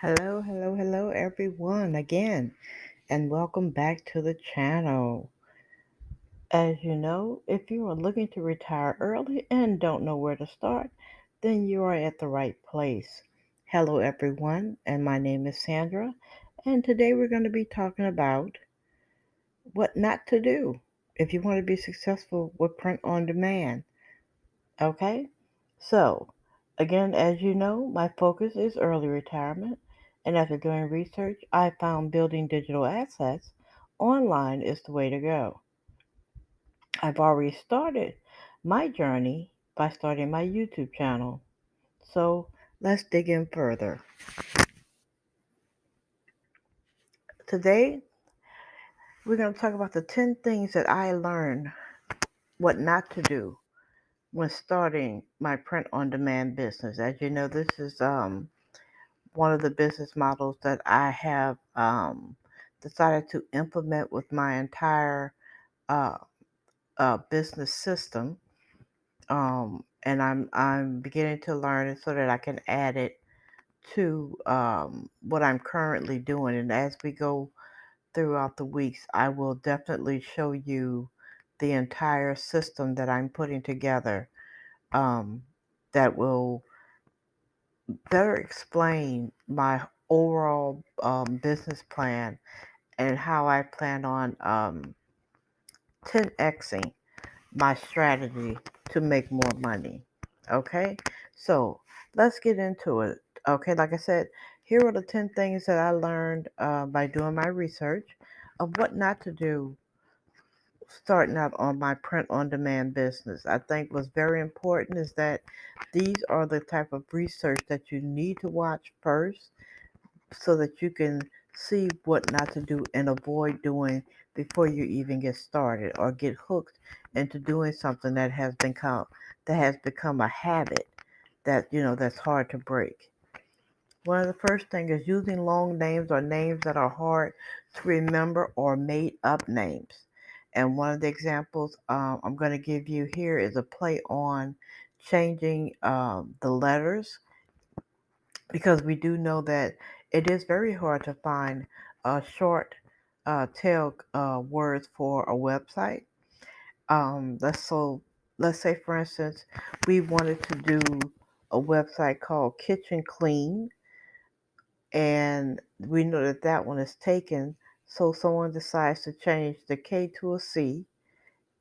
Hello, everyone again, and welcome back to the channel. As you know, if you are looking to retire early and don't know where to start, then you are at the right place. Hello, everyone, and my name is Sandra, and today we're going to be talking about what not to do if you want to be successful with print on demand. Okay? So, again, as you know, my focus is early retirement, and after doing research, I found building digital assets online is the way to go. I've already started my journey by starting my YouTube channel. So, let's dig in further. Today, we're going to talk about the 10 things that I learned what not to do when starting my print on demand business. As you know, this is one of the business models that I have decided to implement with my entire uh, business system, and I'm beginning to learn it so that I can add it to what I'm currently doing. And as we go throughout the weeks, I will definitely show you the entire system that I'm putting together um, that will better explain my overall business plan and how I plan on 10xing my strategy to make more money. Okay, so let's get into it. Okay, like I said, here are the 10 things that I learned by doing my research of what not to do starting out on my print on demand business. I think what's very important is that these are the type of research that you need to watch first so that you can see what not to do and avoid doing before you even get started or get hooked into doing something that has become a habit that that's hard to break. One of the first things is using long names or names that are hard to remember or made up names. And one of the examples I'm going to give you here is a play on changing the letters, because we do know that it is very hard to find short tail words for a website. Let's say, for instance, we wanted to do a website called Kitchen Clean, and we know that that one is taken. So someone decides to change the K to a C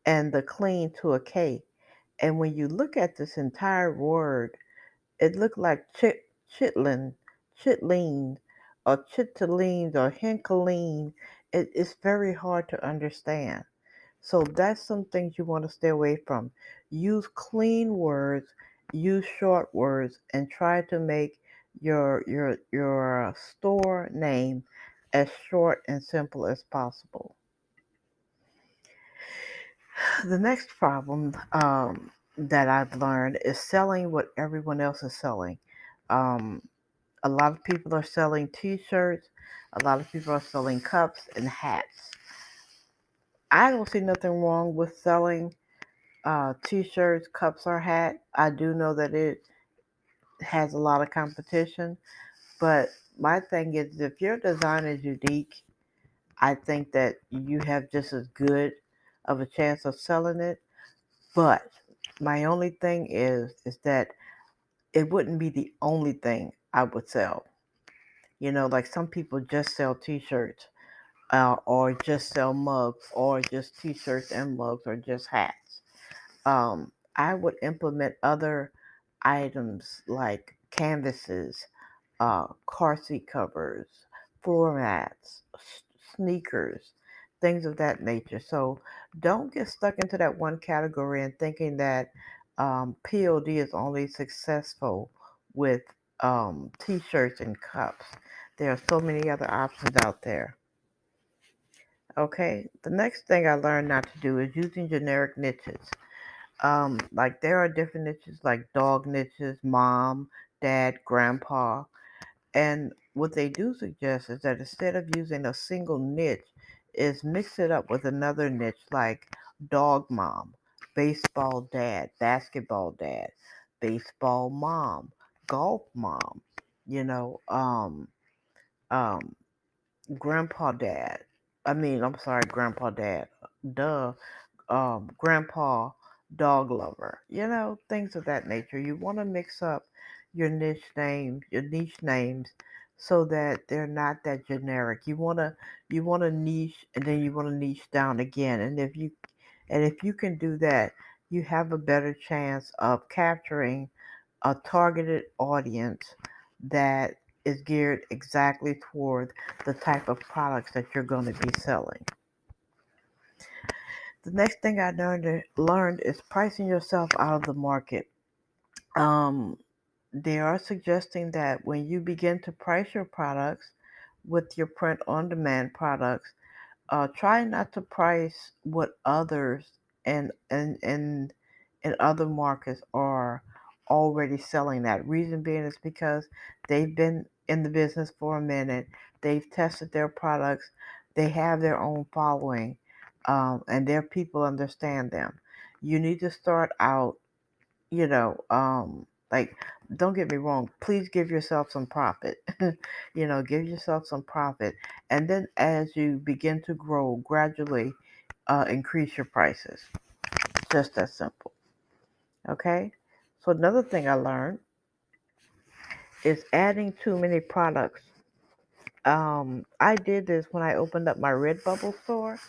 and the clean to a K. And when you look at this entire word, it looked like chitlin, chitlin, or chitterlines or hinkaline. It's very hard to understand. So that's some things you want to stay away from. Use clean words, use short words, and try to make your store name as short and simple as possible. The next problem that I've learned is selling what everyone else is selling. Um, a lot of people are selling T-shirts. A lot of people are selling cups and hats. I don't see nothing wrong with selling T-shirts, cups, or hat. I do know that it has a lot of competition, but my thing is, if your design is unique, I think that you have just as good of a chance of selling it. But my only thing is that it wouldn't be the only thing I would sell. Like some people just sell T-shirts, or just sell mugs, or just T-shirts and mugs, or just hats. I would implement other items like canvases, car seat covers, floor mats, sneakers, things of that nature. So don't get stuck into that one category and thinking that POD is only successful with t-shirts and cups. There are so many other options out there. Okay, the next thing I learned not to do is using generic niches. Like there are different niches like dog niches, mom, dad, grandpa. And what they do suggest is that instead of using a single niche, is mix it up with another niche like dog mom, baseball dad, basketball dad, baseball mom, golf mom, you know. um, grandpa dad. I'm sorry, grandpa dad. Duh. Grandpa dog lover. Things of that nature. You want to mix up your niche names, so that they're not that generic. You want to niche, and then you want to niche down again. And if you can do that, you have a better chance of capturing a targeted audience that is geared exactly toward the type of products that you're going to be selling. The next thing I learned is pricing yourself out of the market. Um, they are suggesting that when you begin to price your products with your print on demand products, try not to price what others and other markets are already selling that. Reason being is because they've been in the business for a minute, they've tested their products, they have their own following, and their people understand them. You need to start out, like, don't get me wrong, please give yourself some profit. Give yourself some profit. And then as you begin to grow, gradually increase your prices. Just that simple. Okay? So another thing I learned is adding too many products. I did this when I opened up my Redbubble store.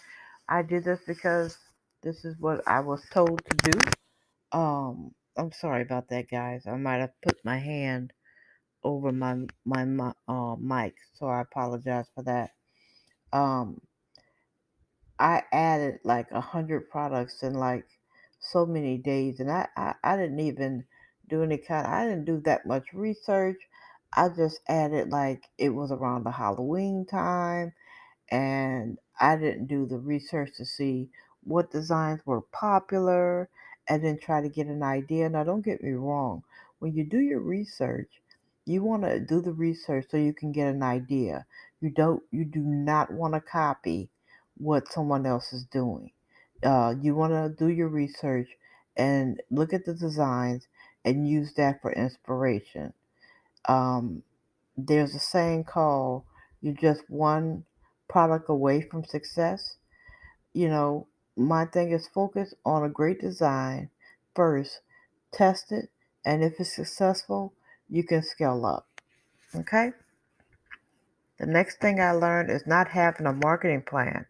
I did this because this is what I was told to do. I'm sorry about that, guys. I might have put my hand over my mic, so I apologize for that. Um, I added like 100 products in like so many days, and I didn't even I didn't do that much research. I just added like it was around the Halloween time, and I didn't do the research to see what designs were popular and then try to get an idea. Now, don't get me wrong, when you do your research, you want to do the research so you can get an idea. You do not want to copy what someone else is doing. You want to do your research and look at the designs and use that for inspiration. Um, there's a saying called "you're just one product away from success." You know, my thing is focus on a great design first, test it, and if it's successful, you can scale up. Okay? The next thing I learned is not having a marketing plan.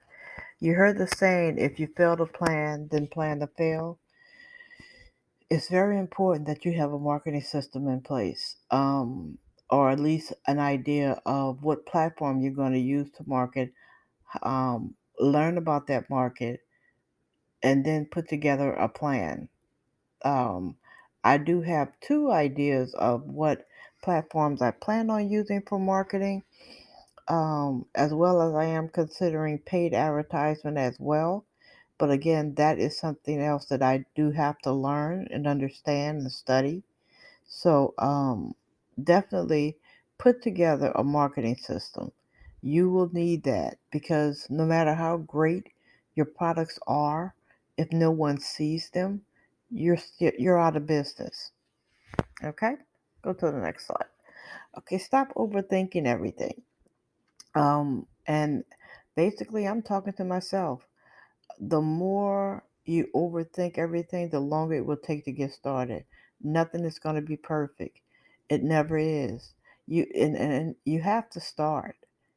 You heard the saying, if you fail to plan, then plan to fail. It's very important that you have a marketing system in place, or at least an idea of what platform you're going to use to market. Learn about that market, and then put together a plan. Um, I do have two ideas of what platforms I plan on using for marketing, as well as I am considering paid advertisement as well. But again, that is something else that I do have to learn and understand and study. So, definitely put together a marketing system. You will need that because no matter how great your products are, if no one sees them, you're out of business. Okay? Go to the next slide. Okay, stop overthinking everything. And basically, I'm talking to myself. The more you overthink everything, the longer it will take to get started. Nothing is going to be perfect. It never is. And you have to start.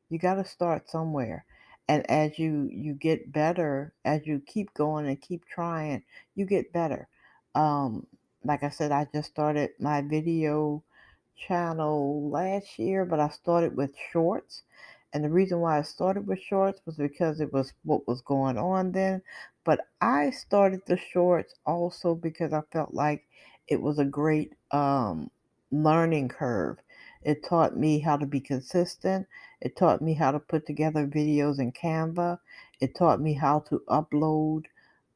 You got to start somewhere. And as you get better, as you keep going and keep trying, you get better. Um, like I said, I just started my video channel last year, but I started with shorts. And the reason why I started with shorts was because it was what was going on then. But I started the shorts also because I felt like it was a great learning curve. It taught me how to be consistent. It taught me how to put together videos in Canva. It taught me how to upload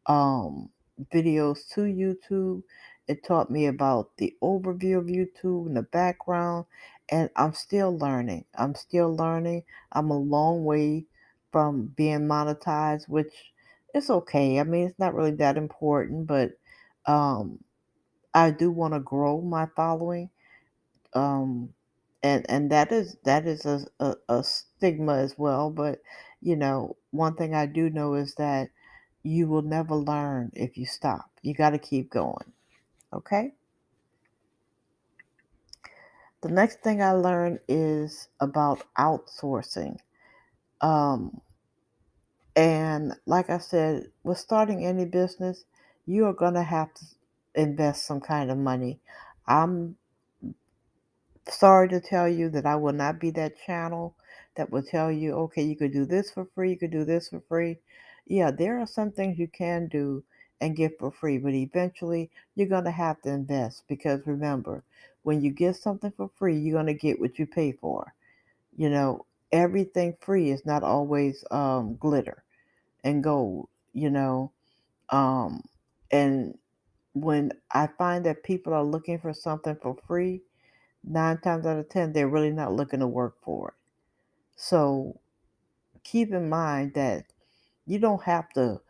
um, videos to YouTube. It taught me about the overview of YouTube and the background, and I'm still learning. I'm still learning. I'm a long way from being monetized, which is okay. I mean, it's not really that important, but um, I do want to grow my following. Um, And that is a stigma as well. But one thing I do know is that you will never learn if you stop. You got to keep going. Okay. The next thing I learned is about outsourcing. Um, and like I said, with starting any business, you are going to have to invest some kind of money. I'm sorry to tell you that I will not be that channel that will tell you, okay, you could do this for free, you could do this for free. Yeah, there are some things you can do and get for free, but eventually you're going to have to invest because remember, when you get something for free, you're going to get what you pay for. You know, everything free is not always glitter and gold, um, and when I find that people are looking for something for free, 9 times out of 10, they're really not looking to work for it. So keep in mind that you don't have to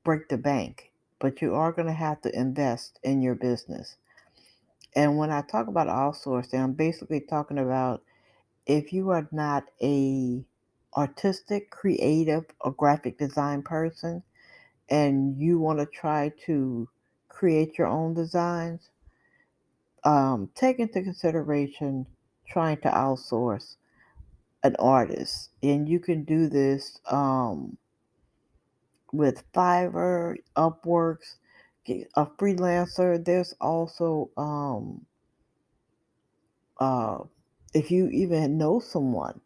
break the bank, but you are going to have to invest in your business. And when I talk about outsourcing, I'm basically talking about if you are not a artistic, creative, or graphic design person and you want to try to create your own designs, take into consideration trying to outsource an artist, and you can do this with Fiverr, Upworks, a freelancer. There's also uh, if you even know someone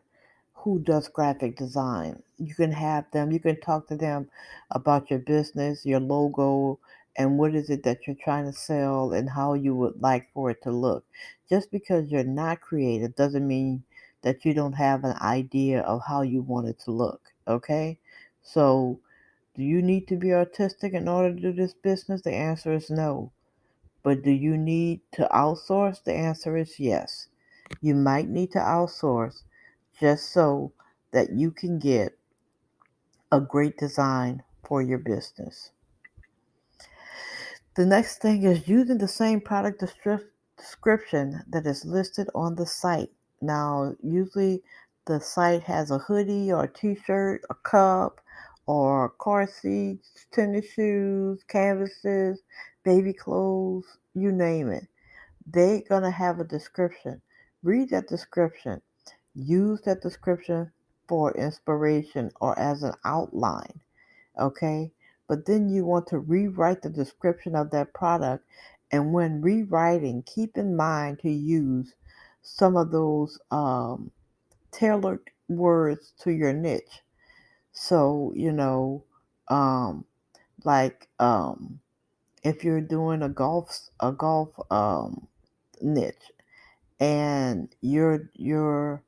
who does graphic design, you can have them. You can talk to them about your business, your logo, and what is it that you're trying to sell, and how you would like for it to look. Just because you're not creative doesn't mean that you don't have an idea of how you want it to look. Okay, so do you need to be artistic in order to do this business? The answer is no. But do you need to outsource? The answer is yes. You might need to outsource just so that you can get a great design for your business. The next thing is using the same product description that is listed on the site. Now, usually the site has a hoodie or a t-shirt, a cup, or car seats, tennis shoes, canvases, baby clothes, you name it. They're going to have a description. Read that description. Use that description for inspiration or as an outline, okay? But then you want to rewrite the description of that product. And when rewriting, keep in mind to use some of those tailored words to your niche. So, um, like if you're doing a golf niche, and you're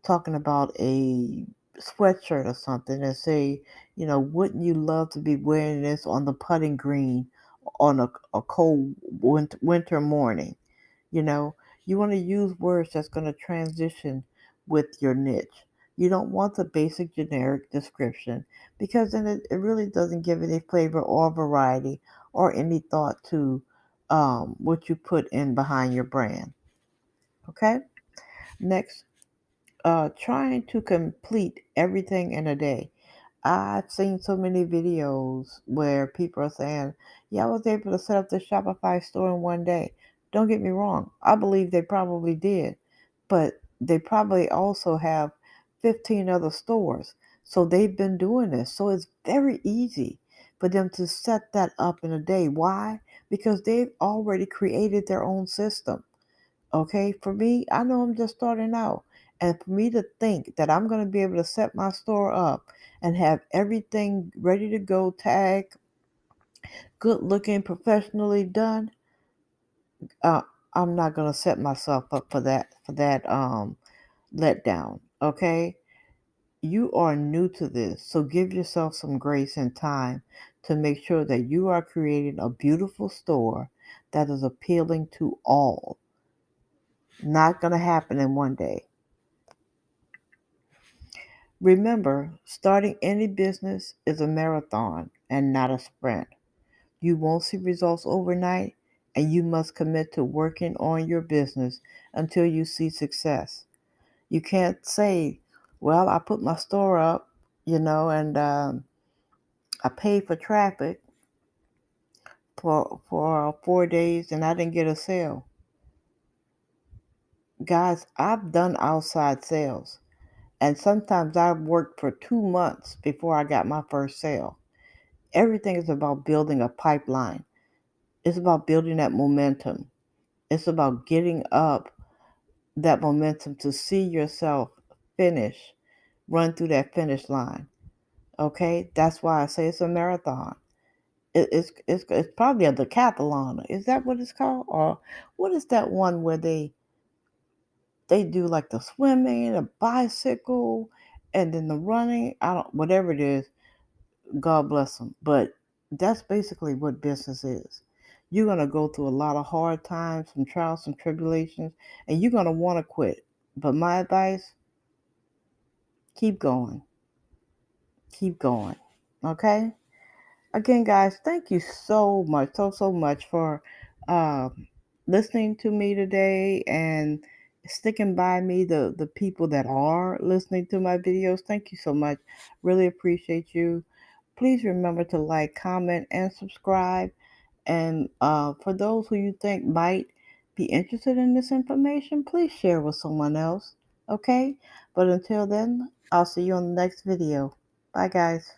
talking about a sweatshirt or something and say, wouldn't you love to be wearing this on the putting green on a cold winter morning? You know, you want to use words that's going to transition with your niche. You don't want the basic generic description because then it really doesn't give any flavor or variety or any thought to what you put in behind your brand. Okay? Next, trying to complete everything in a day. I've seen so many videos where people are saying, yeah, I was able to set up the Shopify store in one day. Don't get me wrong, I believe they probably did, but they probably also have 15 other stores. So they've been doing this. So it's very easy for them to set that up in a day. Why? Because they've already created their own system. Okay, for me, I know I'm just starting out. And for me to think that I'm going to be able to set my store up and have everything ready to go, tag, good looking, professionally done, uh, I'm not going to set myself up for that letdown. Okay, you are new to this, so give yourself some grace and time to make sure that you are creating a beautiful store that is appealing to all. Not going to happen in one day. Remember, starting any business is a marathon and not a sprint. You won't see results overnight. and you must commit to working on your business until you see success. You can't say, well, I put my store up, and I paid for traffic for 4 days and I didn't get a sale. Guys, I've done outside sales, and sometimes I've worked for 2 months before I got my first sale. Everything is about building a pipeline. It's about building that momentum. It's about getting up that momentum to see yourself finish, run through that finish line. Okay, that's why I say it's a marathon. It's probably a decathlon. Is that what it's called? Or what is that one where they do like the swimming, the bicycle, and then the running? I don't, whatever it is. God bless them. But that's basically what business is. You're gonna go through a lot of hard times, some trials, some tribulations, and you're gonna want to quit. But my advice: keep going, keep going. Okay. Again, guys, thank you so much, so much for uh, listening to me today and sticking by me. The people that are listening to my videos, thank you so much. Really appreciate you. Please remember to like, comment, and subscribe. And for those who you think might be interested in this information, please share with someone else. Okay? But until then, I'll see you on the next video. Bye, guys.